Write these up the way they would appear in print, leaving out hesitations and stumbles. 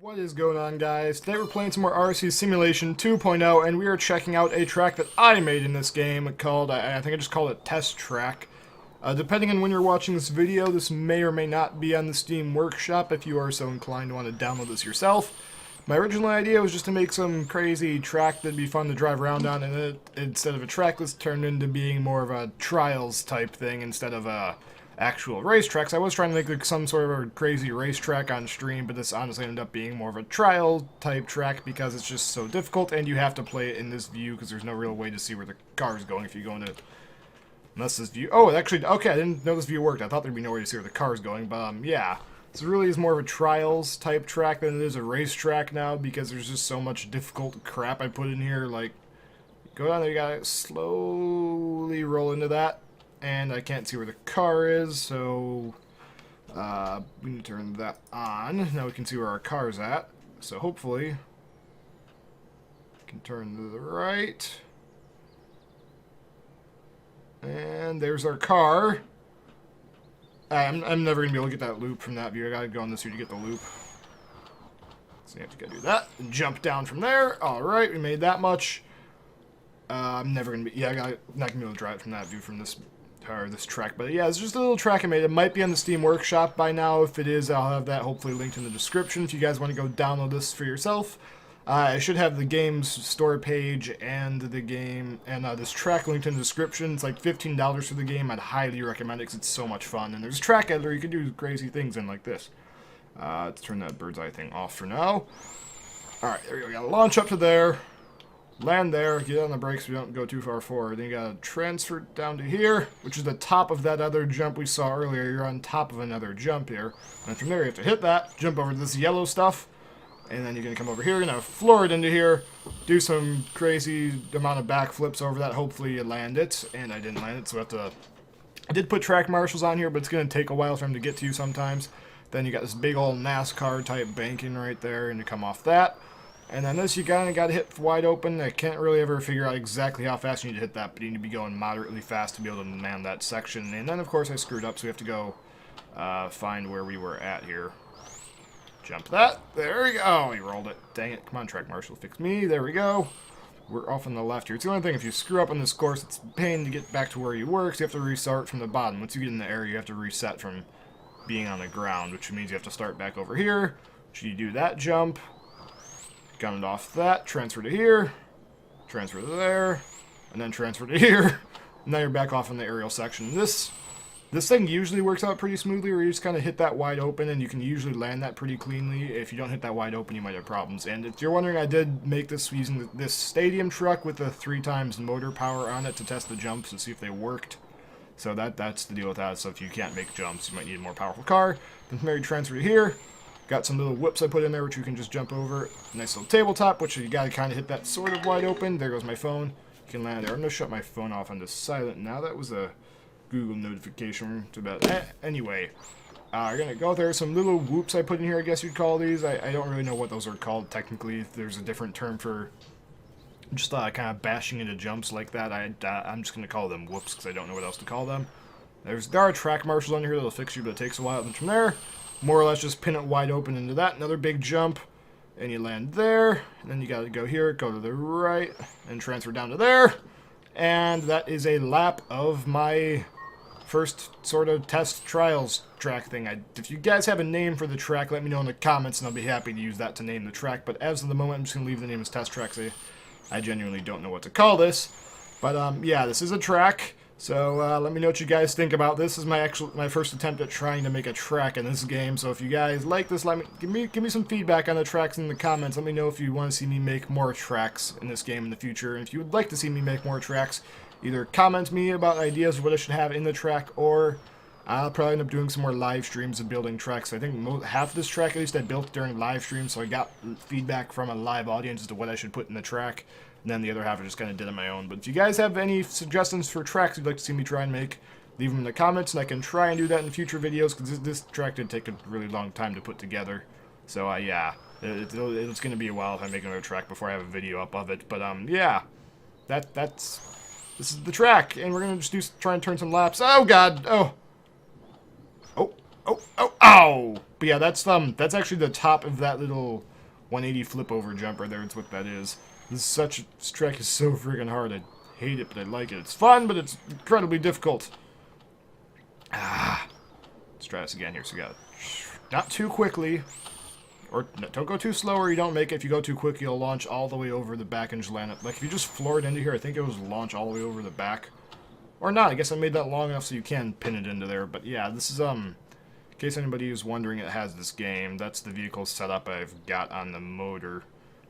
What is going on, guys? Today we're playing some more RC Simulation 2.0, and we are checking out a track that I made in this game called, I think I just called it Test Track. Depending on when you're watching this video, this may or may not be on the Steam Workshop if you are so inclined to want to download this yourself. My original idea was just to make some crazy track that'd be fun to drive around on, and instead of a track, this turned into being more of a trials type thing instead of a actual racetracks. I was trying to make like some sort of a crazy racetrack on stream, but this honestly ended up being more of a trial type track because it's just so difficult and you have to play it in this view because there's no real way to see where the car is going if you go into... Unless this view... Oh, it actually... Okay, I didn't know this view worked. I thought there'd be no way to see where the car is going, but yeah. This really is more of a trials type track than it is a racetrack now because there's just so much difficult crap I put in here. Like, go down there, you gotta slowly roll into that. And I can't see where the car is, so we need to turn that on. Now we can see where our car's at. So hopefully, we can turn to the right. And there's our car. I'm never going to be able to get that loop from that view. I got to go on this view to get the loop. So you have to go do that. And jump down from there. Alright, we made that much. I'm never going to be... Yeah, I'm not going to be able to drive it from that view from this track, but yeah, it's just a little track I made. It might be on the Steam Workshop by now. If it is, I'll have that hopefully linked in the description if you guys want to go download this for yourself. I should have the game's store page and the game and this track linked in the description. It's like $15 for the game. I'd highly recommend it because it's so much fun, and there's a track editor you can do crazy things in like this. Let's turn that bird's eye thing off for now. Alright, there we go. We gotta launch up to there. Land there, get on the brakes so we don't go too far forward. Then you gotta transfer down to here, which is the top of that other jump we saw earlier. You're on top of another jump here. And from there you have to hit that, jump over to this yellow stuff, and then you're gonna come over here, you're gonna floor it into here, do some crazy amount of backflips over that. Hopefully you land it, and I didn't land it, so I have to... I did put track marshals on here, but it's gonna take a while for them to get to you sometimes. Then you got this big old NASCAR type banking right there, and you come off that. And then this, you kind of got to hit wide open. I can't really ever figure out exactly how fast you need to hit that, but you need to be going moderately fast to be able to land that section. And then, of course, I screwed up, so we have to go find where we were at here. Jump that. There we go. Oh, he rolled it. Dang it. Come on, track marshal. Fix me. There we go. We're off on the left here. It's the only thing, if you screw up on this course, it's a pain to get back to where you were, because you have to restart from the bottom. Once you get in the air, you have to reset from being on the ground, which means you have to start back over here. So you do that jump. Gun it off that, transfer to here, transfer to there, and then transfer to here. And now you're back off in the aerial section. This thing usually works out pretty smoothly, where you just kind of hit that wide open, and you can usually land that pretty cleanly. If you don't hit that wide open, you might have problems. And if you're wondering, I did make this using this stadium truck with the 3x motor power on it to test the jumps and see if they worked. So that's the deal with that. So if you can't make jumps, you might need a more powerful car. Then from there you transfer to here. Got some little whips I put in there, which you can just jump over. Nice little tabletop, which you gotta kind of hit that sort of wide open. There goes my phone. You can land there. I'm gonna shut my phone off onto silent now. That was a Google notification. It's about anyway. We're gonna go there. Some little whoops I put in here, I guess you'd call these. I don't really know what those are called technically. There's a different term for just kind of bashing into jumps like that. I'm just gonna call them whoops because I don't know what else to call them. There are track marshals on here that'll fix you, but it takes a while. And from there, more or less just pin it wide open into that. Another big jump. And you land there. And then you got to go here, go to the right, and transfer down to there. And that is a lap of my first sort of test trials track thing. If you guys have a name for the track, let me know in the comments, and I'll be happy to use that to name the track. But as of the moment, I'm just going to leave the name as Test Track. I genuinely don't know what to call this. But yeah, this is a track. So let me know what you guys think about this. This is my first attempt at trying to make a track in this game. So if you guys like this, give me some feedback on the tracks in the comments. Let me know if you want to see me make more tracks in this game in the future. And if you would like to see me make more tracks, either comment me about ideas of what I should have in the track, or I'll probably end up doing some more live streams of building tracks. I think half of this track, at least, I built during live streams, so I got feedback from a live audience as to what I should put in the track. And then the other half I just kind of did on my own. But if you guys have any suggestions for tracks you'd like to see me try and make, leave them in the comments, and I can try and do that in future videos, because this track did take a really long time to put together. So, yeah, it's going to be a while if I make another track before I have a video up of it. But, yeah, this is the track, and we're going to just try and turn some laps. Oh, God! Oh! Oh! Ow! But yeah, that's actually the top of that little 180 flip over jump right there. It's what that is. This track is so freaking hard. I hate it, but I like it. It's fun, but it's incredibly difficult. Let's try this again here. So you got not too quickly, or don't go too slow, or you don't make it. If you go too quick, you'll launch all the way over the back and just land it. Like if you just floor it into here, I think it was launch all the way over the back, or not. I guess I made that long enough so you can pin it into there. But yeah, this is in case anybody is wondering, it has this game. That's the vehicle setup I've got on the motor.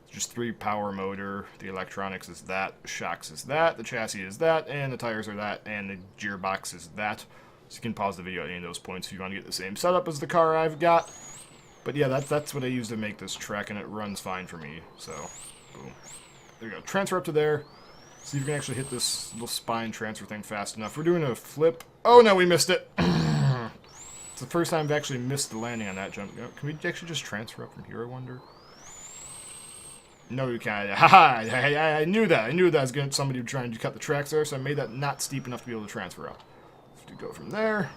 It's just 3 power motor. The electronics is that, shocks is that, the chassis is that, and the tires are that, and the gearbox is that. So you can pause the video at any of those points if you want to get the same setup as the car I've got. But yeah, that's what I use to make this track, and it runs fine for me. So, boom. There you go. Transfer up to there. See if you can actually hit this little spine transfer thing fast enough. We're doing a flip. Oh no, we missed it! It's the first time I've actually missed the landing on that jump. Can we actually just transfer up from here, I wonder? No, you can't. Haha! I knew that. I knew that I was going to somebody trying to cut the tracks there, so I made that not steep enough to be able to transfer up. To go from there.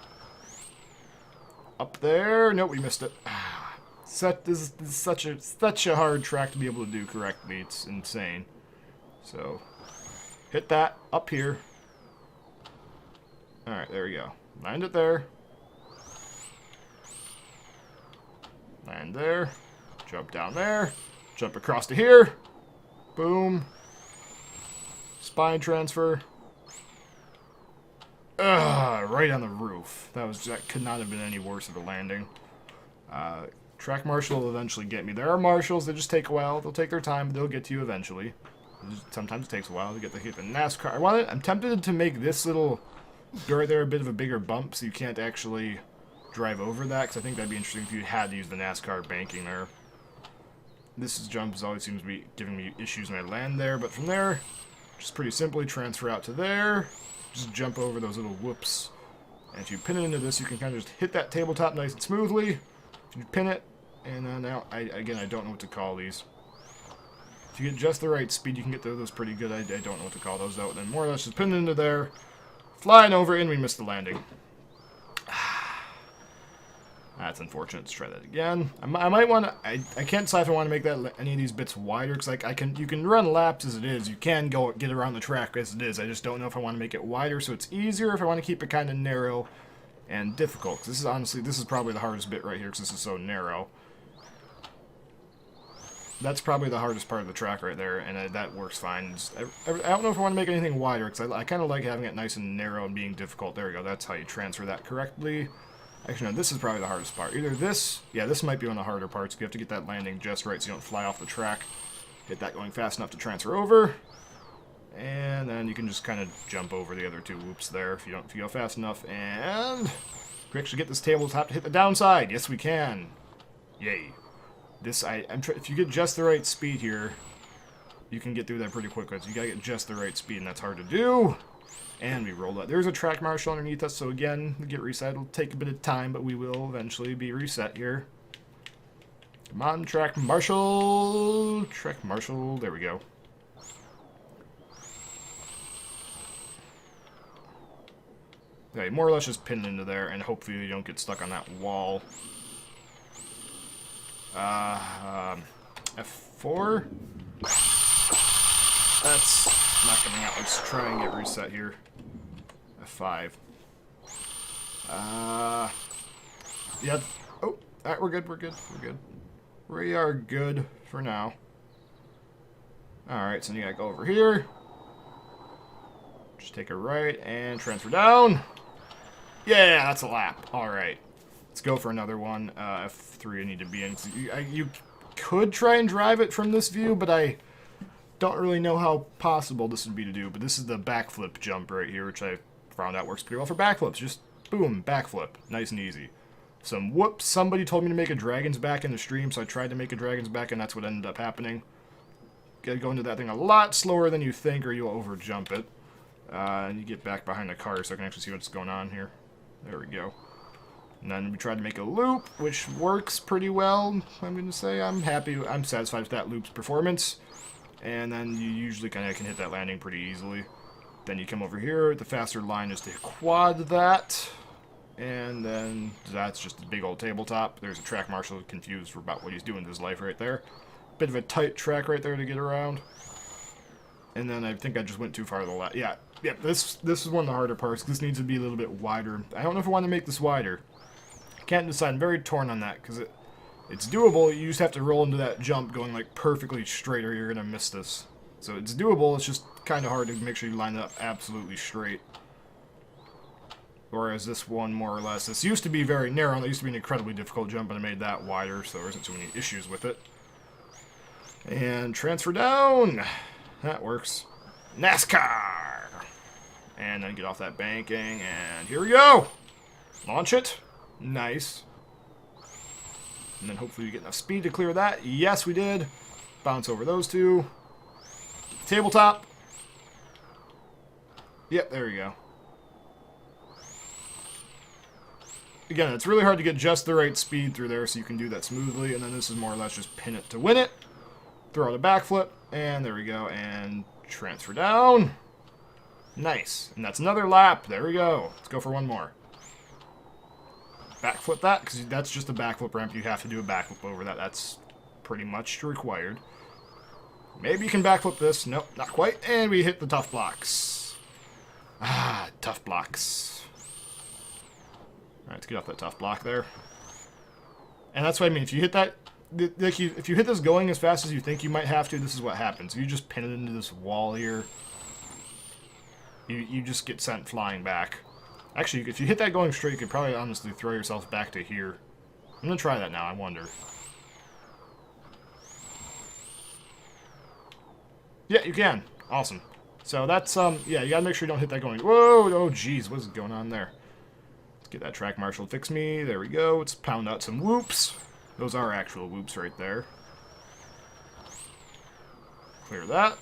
Up there. Nope, we missed it. This is such a hard track to be able to do correctly. It's insane. So, hit that up here. Alright, there we go. Land it there. Land there. Jump down there. Jump across to here. Boom. Spine transfer. Right on the roof. That could not have been any worse of a landing. Track marshal will eventually get me. There are marshals that just take a while. They'll take their time, but they'll get to you eventually. Sometimes it takes a while to get the NASCAR. I'm tempted to make this little right there a bit of a bigger bump so you can't actually drive over that, because I think that'd be interesting if you had to use the NASCAR banking there. This jump always seems to be giving me issues when I land there, but from there, just pretty simply transfer out to there. Just jump over those little whoops. And if you pin it into this, you can kind of just hit that tabletop nice and smoothly. You pin it, and now, again, I don't know what to call these. If you get just the right speed, you can get those pretty good. I don't know what to call those out. And more or less just pin it into there, flying over, and we missed the landing. That's unfortunate. Let's try that again. I might want to. I can't decide if I want to make that any of these bits wider, because like you can run laps as it is. You can get around the track as it is. I just don't know if I want to make it wider so it's easier. If I want to keep it kind of narrow and difficult. Because this is probably the hardest bit right here, because this is so narrow. That's probably the hardest part of the track right there, and that works fine. I don't know if I want to make anything wider, because I kind of like having it nice and narrow and being difficult. There we go. That's how you transfer that correctly. Actually, no, this is probably the hardest part. Either this... Yeah, this might be one of the harder parts. You have to get that landing just right so you don't fly off the track. Get that going fast enough to transfer over. And then you can just kind of jump over the other 2 whoops there if you go fast enough. And... we actually get this tabletop to hit the downside. Yes, we can. Yay. If you get just the right speed here, you can get through that pretty quickly. So you gotta get just the right speed, and that's hard to do. And we roll that. There's a track marshal underneath us, so again, we get reset. It'll take a bit of time, but we will eventually be reset here. Come on, track marshal! Track marshal, there we go. Okay, more or less just pin it into there, and hopefully you don't get stuck on that wall. F4? That's not coming out. Let's try and get reset here. F5. Yeah. Oh, alright, we're good, we're good, we're good. We are good for now. Alright, so you gotta go over here. Just take a right and transfer down. Yeah, that's a lap. Alright. Let's go for another one. F3 I need to be in. You could try and drive it from this view, but I don't really know how possible this would be to do. But this is the backflip jump right here, which I found out works pretty well for backflips. Just boom, backflip. Nice and easy. Some whoops. Somebody told me to make a dragon's back in the stream, so I tried to make a dragon's back, and that's what ended up happening. Gotta go into that thing a lot slower than you think, or you'll overjump it. And you get back behind the car so I can actually see what's going on here. There we go. And then we tried to make a loop, which works pretty well, I'm going to say. I'm satisfied with that loop's performance. And then you usually kind of can hit that landing pretty easily. Then you come over here. The faster line is to quad that. And then that's just a big old tabletop. There's a track marshal confused for about what he's doing with his life right there. bit of a tight track right there to get around. And then I think I just went too far to the left. Yeah, this is one of the harder parts. This needs to be a little bit wider. I don't know if I want to make this wider. I can't decide. I'm very torn on that because it's doable. You just have to roll into that jump going like perfectly straight or you're going to miss this. So it's doable. It's just kind of hard to make sure you line it up absolutely straight. Whereas this one, more or less, this used to be very narrow. That used to be an incredibly difficult jump, but I made that wider, so there isn't too many issues with it. And transfer down. That works. NASCAR! And then get off that banking, and here we go! Launch it. Nice. And then hopefully we get enough speed to clear that. Yes, we did. Bounce over those two. Tabletop. Yep, there we go. Again, it's really hard to get just the right speed through there so you can do that smoothly. And then this is more or less just pin it to win it. Throw out a backflip. And there we go. And transfer down. Nice. And that's another lap. There we go. Let's go for one more. Backflip that, because that's just a backflip ramp. You have to do a backflip over that. That's pretty much required. Maybe you can backflip this. Nope, not quite. And we hit the tough blocks. Ah, tough blocks. Alright, let's get off that tough block there. And that's what I mean. If you hit that, like if you hit this going as fast as you think you might have to, this is what happens. If you just pin it into this wall here, you just get sent flying back. Actually, if you hit that going straight, you could probably honestly throw yourself back to here. I'm going to try that now, I wonder. Yeah, you can. Awesome. So that's, yeah, you got to make sure you don't hit that going. Whoa, oh jeez, what is going on there? Get that track marshal to fix me. There we go. Let's pound out some whoops. Those are actual whoops right there. Clear that.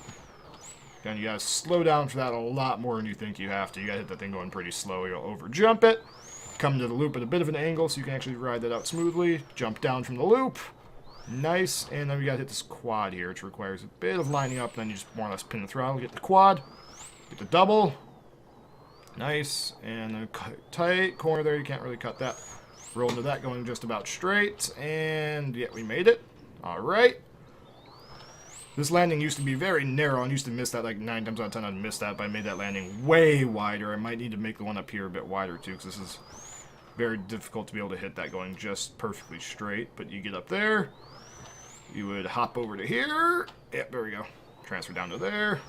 Again, you gotta slow down for that a lot more than you think you have to. You gotta hit that thing going pretty slow. You'll over jump it. Come to the loop at a bit of an angle so you can actually ride that out smoothly. Jump down from the loop. Nice. And then we gotta hit this quad here, which requires a bit of lining up. Then you just more or less pin the throttle. Get the quad. Get the double. Nice, and a tight corner there, you can't really cut that. Roll into that going just about straight, and yeah, we made it. Alright. This landing used to be very narrow, and used to miss that like 9 times out of 10 I'd miss that, but I made that landing way wider. I might need to make the one up here a bit wider too, because this is very difficult to be able to hit that going just perfectly straight. But you get up there, you would hop over to here, yep, there we go. Transfer down to there.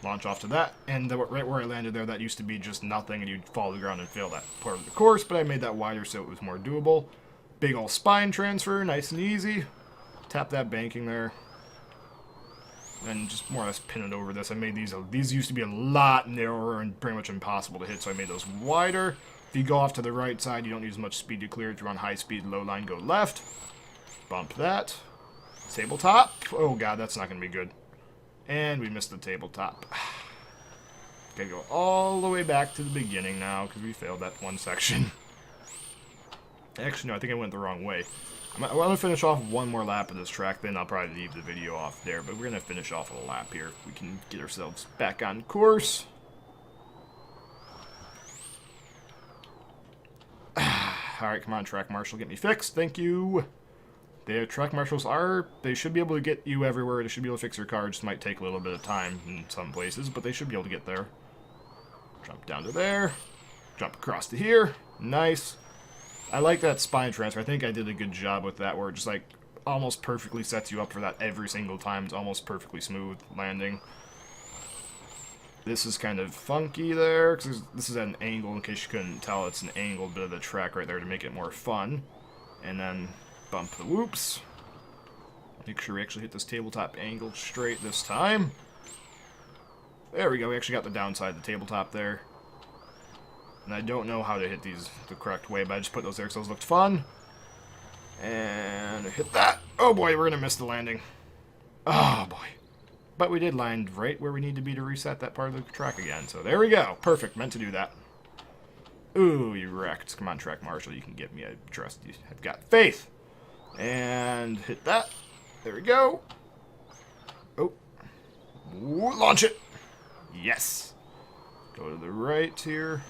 Launch off to that, and right where I landed there, that used to be just nothing, and you'd fall to the ground and fail that part of the course, but I made that wider so it was more doable. Big ol' spine transfer, nice and easy. Tap that banking there. And just more or less pin it over this. I made these used to be a lot narrower and pretty much impossible to hit, so I made those wider. If you go off to the right side, you don't need as much speed to clear. If you're on high speed, low line, go left. Bump that. Tabletop. Oh god, that's not going to be good. And we missed the tabletop. Gotta go all the way back to the beginning now, because we failed that one section. Actually, no, I think I went the wrong way. I'm going to finish off one more lap of this track, then I'll probably leave the video off there. But we're going to finish off a lap here. We can get ourselves back on course. Alright, come on, track marshal, get me fixed. Thank you. The track marshals they should be able to get you everywhere. They should be able to fix your car. It just might take a little bit of time in some places, but they should be able to get there. Jump down to there. Jump across to here. Nice. I like that spine transfer. I think I did a good job with that, where it just like almost perfectly sets you up for that every single time. It's almost perfectly smooth landing. This is kind of funky there, because this is at an angle. In case you couldn't tell, it's an angled bit of the track right there to make it more fun. And then bump the whoops. Make sure we actually hit this tabletop angled straight this time. There we go. We actually got the downside of the tabletop there. And I don't know how to hit these the correct way, but I just put those there because those looked fun. And hit that. Oh boy, we're going to miss the landing. Oh boy. But we did land right where we need to be to reset that part of the track again. So there we go. Perfect. Meant to do that. Ooh, you wrecked. Come on, track marshal. You can get me. I trust you. I've got faith. And hit that. There we go. Oh. Ooh, launch it. Yes. Go to the right here.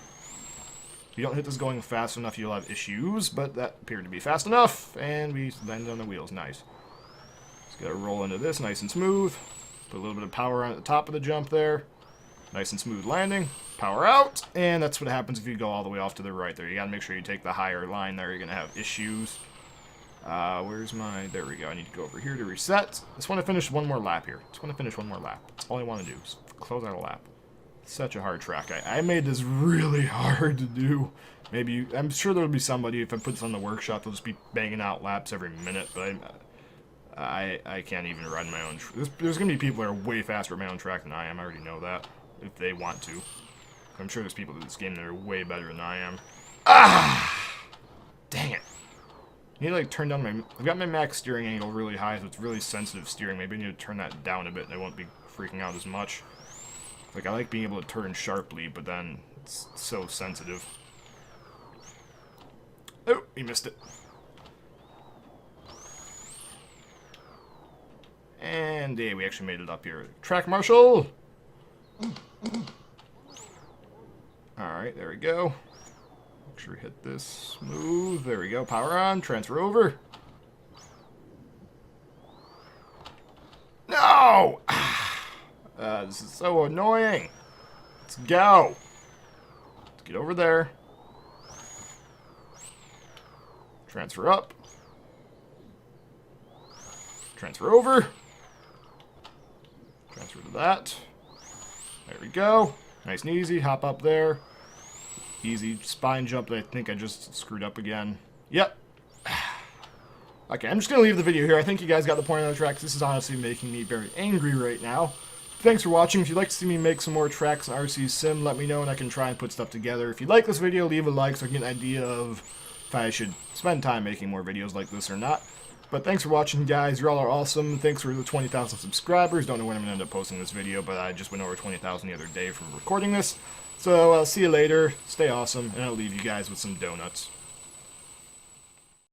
If you don't hit this going fast enough, you'll have issues, but that appeared to be fast enough. And we landed on the wheels. Nice. Gotta roll into this nice and smooth. Put a little bit of power on at the top of the jump there. Nice and smooth landing. Power out. And that's what happens if you go all the way off to the right there. You gotta make sure you take the higher line there. You're gonna have issues. Where's my... There we go. I need to go over here to reset. I just want to finish one more lap here. Just want to finish one more lap. That's all I want to do. Is close out a lap. Such a hard track. I made this really hard to do. Maybe... I'm sure there'll be somebody, if I put this on the workshop, they'll just be banging out laps every minute, but I can't even run my own... There's going to be people that are way faster at my own track than I am. I already know that. If they want to. I'm sure there's people in this game that are way better than I am. Ah! Dang it. I need to, like, turn down my... I've got my max steering angle really high, so it's really sensitive steering. Maybe I need to turn that down a bit, and I won't be freaking out as much. Like, I like being able to turn sharply, but then it's so sensitive. Oh, he missed it. And, hey, we actually made it up here. Track marshal! Alright, there we go. Make sure we hit this smooth. There we go. Power on. Transfer over. No! This is so annoying. Let's go. Let's get over there. Transfer up. Transfer over. Transfer to that. There we go. Nice and easy. Hop up there. Easy spine jump that I think I just screwed up again. Yep. Okay, I'm just going to leave the video here. I think you guys got the point of the tracks. This is honestly making me very angry right now. Thanks for watching. If you'd like to see me make some more tracks in RC Sim, let me know and I can try and put stuff together. If you like this video, leave a like so I can get an idea of if I should spend time making more videos like this or not. But thanks for watching, guys. You all are awesome. Thanks for the 20,000 subscribers. Don't know when I'm going to end up posting this video, but I just went over 20,000 the other day from recording this. So I'll see you later. Stay awesome, and I'll leave you guys with some donuts.